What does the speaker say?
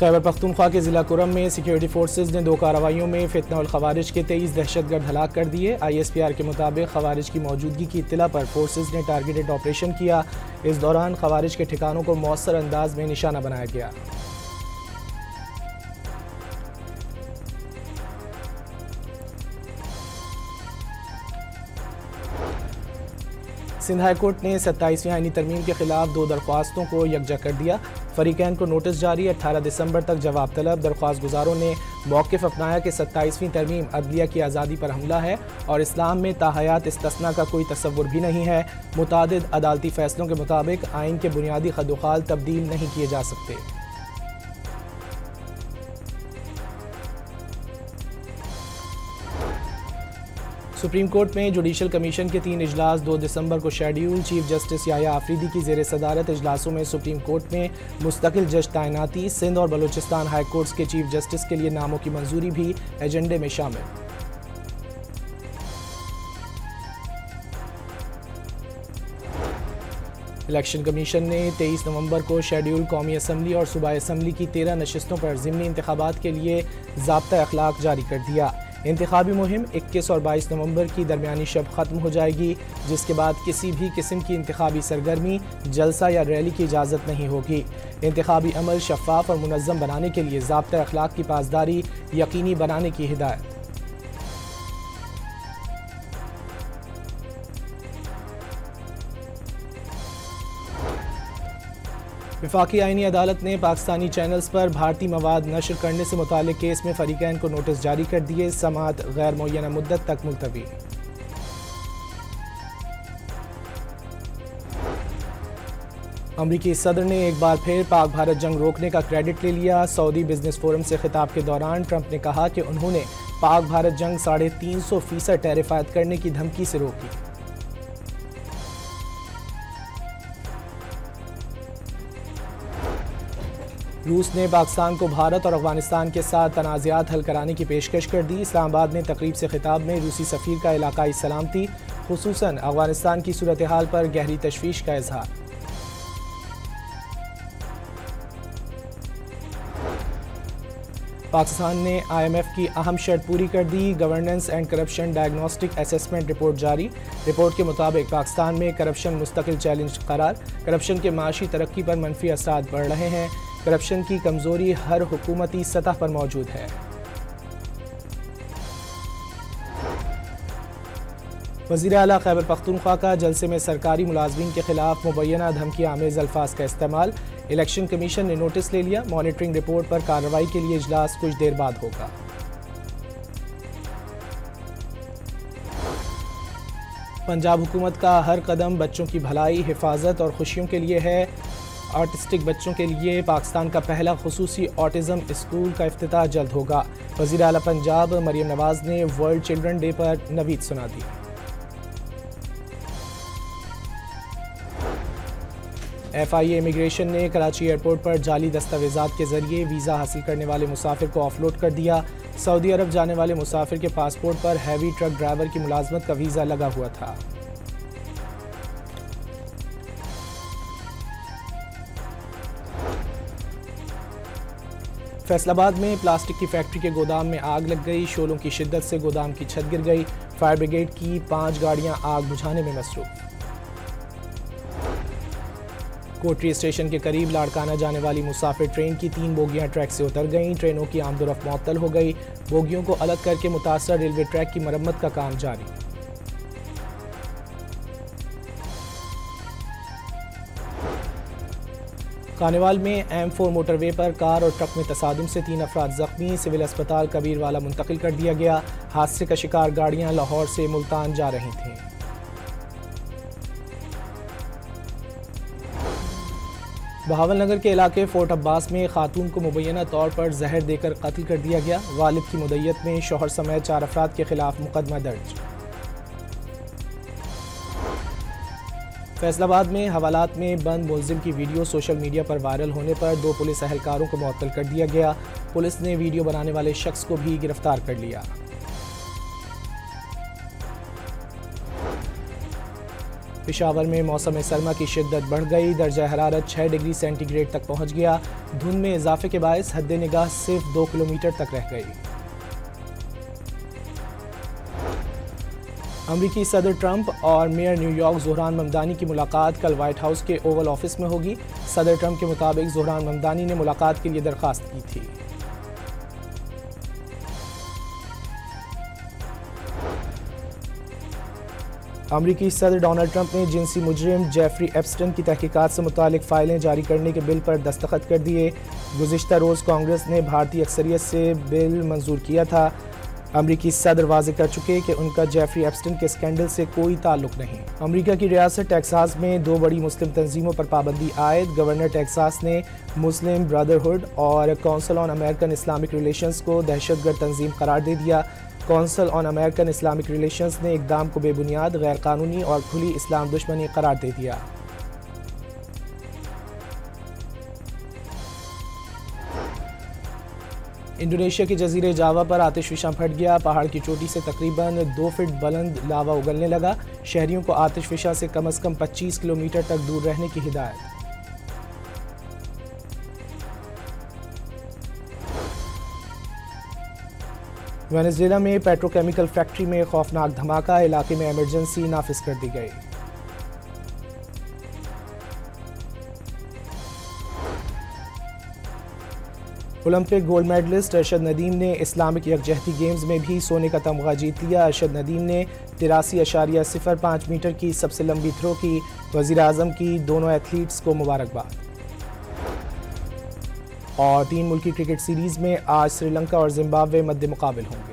खैबर पख्तूनख्वा के ज़िला कुरम में सिक्योरिटी फोर्सेज ने 2 कार्रवाइयों में फितना और खवारिज के 23 दहशतगर्द हलाक कर दिए। ISPR के मुताबिक खवारिज की मौजूदगी की इत्तला पर फोर्सेज ने टारगेटेड ऑपरेशन किया। इस दौरान खवारिज के ठिकानों को मौसर अंदाज में निशाना बनाया गया। सिंध हाई कोर्ट ने 27वीं आईनी तरमीम के खिलाफ 2 दरख्वास्तों को यकजा कर दिया। फरीकैन को नोटिस जारी, 18 दिसंबर तक जवाब तलब। दरख्वास्त गुजारों ने मौक़िफ़ अपनाया कि 27वीं तरमीम अदलिया की आज़ादी पर हमला है और इस्लाम में ताहयात इस्तिस्ना का कोई तसव्वुर भी नहीं है। मुतादिद अदालती फ़ैसलों के मुताबिक आइन के बुनियादी खदोखाल तब्दील नहीं किए जा सकते। सुप्रीम कोर्ट में जुडिशल कमीशन के 3 इजलास 2 दिसंबर को शेड्यूल। चीफ जस्टिस याया आफरीदी की ज़ेर सदारत इजलासों में सुप्रीम कोर्ट में मुस्तकिल जज तैनाती। सिंध और बलूचिस्तान हाई कोर्ट्स के चीफ जस्टिस के लिए नामों की मंजूरी भी एजेंडे में शामिल। इलेक्शन कमीशन ने 23 नवंबर को शेड्यूल कौमी असम्बली और सूबाई असम्बली की 13 नशिस्तों पर ज़िमनी इंतखाबात के लिए ज़ाब्ता अखलाक जारी कर दिया। इंतखाबी मुहिम 21 और 22 नवंबर की दरमियानी शब ख़त्म हो जाएगी, जिसके बाद किसी भी किस्म की इंतखाबी सरगर्मी, जलसा या रैली की इजाज़त नहीं होगी। इंतखाबी अमल शफ़ाफ और मुनज़्ज़म बनाने के लिए ज़ाब्ता अखलाक की पासदारी यकीनी बनाने की हिदायत। वफाकी आईनी अदालत ने पाकिस्तानी चैनल्स पर भारतीय मवाद नशर करने से मुतालिक केस में फरीकैन को नोटिस जारी कर दिए। समाअत गैर मुअय्यना मुद्दत तक मुलतवी। अमरीकी सदर ने एक बार फिर पाक भारत जंग रोकने का क्रेडिट ले लिया। सऊदी बिजनेस फोरम से खिताब के दौरान ट्रंप ने कहा कि उन्होंने पाक भारत जंग 350% टैरिफ आयद करने की धमकी से रोकी। रूस ने पाकिस्तान को भारत और अफगानिस्तान के साथ तनाज़ात हल कराने की पेशकश कर दी। इस्लामाबाद में तकरीब से खिताब में रूसी सफ़ीर का इलाकाई सलामती, खुसूसन अफगानिस्तान की सूरत हाल पर गहरी तशवीश का इजहार। पाकिस्तान ने IMF की अहम शर्त पूरी कर दी। Governance and corruption diagnostic assessment report जारी। रिपोर्ट के मुताबिक पाकिस्तान में करप्शन मुस्तकिल चैलेंज करार। करप्शन के माशी तरक्की पर मनफी असरात बढ़ रहे हैं। करप्शन की कमजोरी हर हुकूमती सतह पर मौजूद है। वज़ीर आला खैबर पख्तूनख्वा का जलसे में सरकारी मुलाजमीन के खिलाफ मुबैना धमकी आमेज अल्फाज का इस्तेमाल। इलेक्शन कमीशन ने नोटिस ले लिया। मॉनिटरिंग रिपोर्ट पर कार्रवाई के लिए इजलास कुछ देर बाद होगा। पंजाब हुकूमत का हर कदम बच्चों की भलाई, हिफाजत और खुशियों के लिए है। ऑटिस्टिक बच्चों के लिए पाकिस्तान का पहला खुसूसी ऑटिज़म स्कूल का इफ्तिताह जल्द होगा। वज़ीर आला पंजाब मरियम नवाज़ ने वर्ल्ड चिल्ड्रन डे पर नवीद सुना दी। FIA इमिग्रेशन ने कराची एयरपोर्ट पर जाली दस्तावेजात के जरिए वीज़ा हासिल करने वाले मुसाफिर को ऑफलोड कर दिया। सऊदी अरब जाने वाले मुसाफिर के पासपोर्ट पर हैवी ट्रक ड्राइवर की मुलाजमत का वीज़ा लगा हुआ था। फैसलाबाद में प्लास्टिक की फैक्ट्री के गोदाम में आग लग गई। शोलों की शिद्दत से गोदाम की छत गिर गई। फायर ब्रिगेड की 5 गाड़ियां आग बुझाने में मसरूफ। कोटरी स्टेशन के करीब लाड़काना जाने वाली मुसाफिर ट्रेन की 3 बोगियां ट्रैक से उतर गईं। ट्रेनों की आमदोरफ्त मुअत्तल हो गई। बोगियों को अलग करके मुतासर रेलवे ट्रैक की मरम्मत का काम जारी। कानेवाल में M4 मोटरवे पर कार और ट्रक में तसादुम से 3 अफराद जख्मी। सिविल अस्पताल कबीरवाला मुंतकिल कर दिया गया। हादसे का शिकार गाड़ियां लाहौर से मुल्तान जा रही थीं। बहावलनगर के इलाके फोर्ट अब्बास में खातून को मुबैना तौर पर जहर देकर कत्ल कर दिया गया। वालिद की मुद्दत में शौहर समेत 4 अफराद के खिलाफ मुकदमा दर्ज। फैसलाबाद में हवालात में बंद मुलजिम की वीडियो सोशल मीडिया पर वायरल होने पर 2 पुलिस एहलकारों को मुअत्तल कर दिया गया। पुलिस ने वीडियो बनाने वाले शख्स को भी गिरफ्तार कर लिया। पेशावर में मौसम सरमा की शिद्दत बढ़ गई। दर्जा हरारत 6 डिग्री सेंटीग्रेड तक पहुंच गया। धुंध में इजाफे के बायस हद निगाह सिर्फ 2 किलोमीटर तक रह गई। अमरीकी सदर ट्रंप और मेयर न्यूयॉर्क ज़ोहरान ममदानी की मुलाकात कल व्हाइट हाउस के ओवल ऑफिस में होगी। सदर ट्रंप के मुताबिक ज़ोहरान ममदानी ने मुलाकात के लिए दरख्वास्त की थी। अमरीकी सदर डोनाल्ड ट्रंप ने जिनसी मुजरिम जेफरी एप्स्टन की तहकीकात से मुतालिक फाइलें जारी करने के बिल पर दस्तखत कर दिए। गुज़िश्ता रोज़ कांग्रेस ने भारतीय अक्सरियत से बिल मंजूर किया था। अमरीकी सदर वाज़ेह कर चुके कि उनका जेफरी एप्स्टन के स्कैंडल से कोई ताल्लुक नहीं। अमरीका की रियासत टेक्सास में 2 बड़ी मुस्लिम तंजीमों पर पाबंदी आयद। गवर्नर टेक्सास ने मुस्लिम ब्रदरहुड और council on American Islamic relations को दहशतगर्द तंजीम करार दे दिया। Council on American Islamic relations ने इक़दाम को बेबुनियाद, गैर कानूनी और खुली इस्लाम दुश्मनी करार दे दिया। इंडोनेशिया के जजीरे जावा पर आतिशफिशा फट गया। पहाड़ की चोटी से तकरीबन 2 फीट बुलंद लावा उगलने लगा। शहरियों को आतिशफिशा से कम 25 किलोमीटर तक दूर रहने की हिदायत। वेनेजुएला में पेट्रोकेमिकल फैक्ट्री में खौफनाक धमाका। इलाके में इमरजेंसी नाफिज कर दी गई। Olympic gold medallist Arshad Nadeem ने इस्लामिक यकजहती गेम्स में भी सोने का तमगा जीत लिया। अरशद नदीम ने 83.05 मीटर की सबसे लंबी थ्रो की। वज़ीर आज़म की दोनों एथलीट्स को मुबारकबाद। और 3 मुल्की क्रिकेट सीरीज़ में आज श्रीलंका और जिम्बाब्वे मद्दे मुकाबिल होंगे।